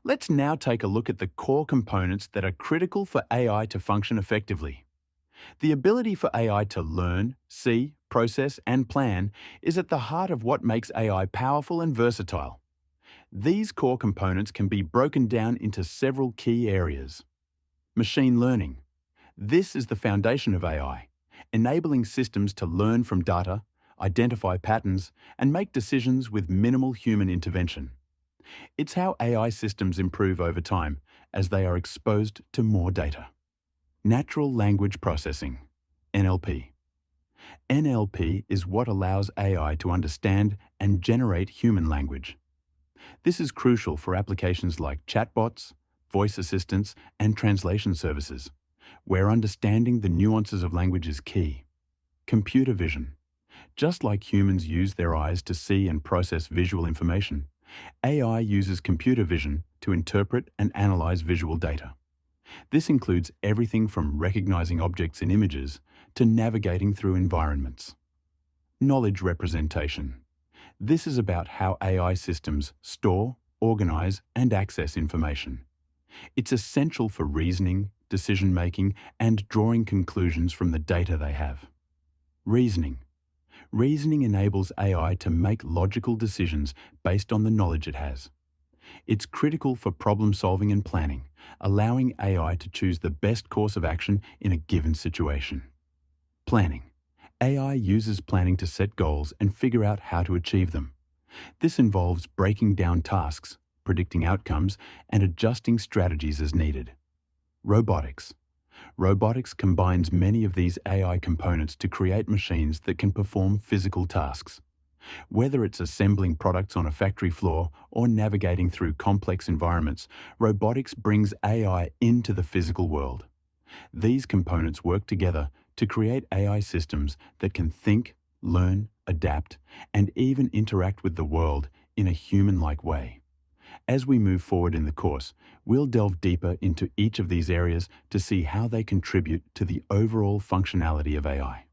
Let's now take a look at the core components that are critical for AI to function effectively. The ability for AI to learn, see, process, and plan is at the heart of what makes AI powerful and versatile. These core components can be broken down into several key areas. Machine learning. This is the foundation of AI, enabling systems to learn from data, identify patterns, and make decisions with minimal human intervention. It's how AI systems improve over time as they are exposed to more data. Natural language processing, NLP. NLP is what allows AI to understand and generate human language. This is crucial for applications like chatbots, voice assistants, and translation services, where understanding the nuances of language is key. Computer vision. Just like humans use their eyes to see and process visual information, AI uses computer vision to interpret and analyze visual data. This includes everything from recognizing objects in images to navigating through environments. Knowledge representation. This is about how AI systems store, organize, and access information. It's essential for reasoning, decision-making, and drawing conclusions from the data they have. Reasoning. Reasoning enables AI to make logical decisions based on the knowledge it has. It's critical for problem-solving and planning, allowing AI to choose the best course of action in a given situation. Planning. AI uses planning to set goals and figure out how to achieve them. This involves breaking down tasks, predicting outcomes, and adjusting strategies as needed. Robotics. Robotics combines many of these AI components to create machines that can perform physical tasks. Whether it's assembling products on a factory floor or navigating through complex environments, robotics brings AI into the physical world. These components work together to create AI systems that can think, learn, adapt, and even interact with the world in a human-like way. As we move forward in the course, we'll delve deeper into each of these areas to see how they contribute to the overall functionality of AI.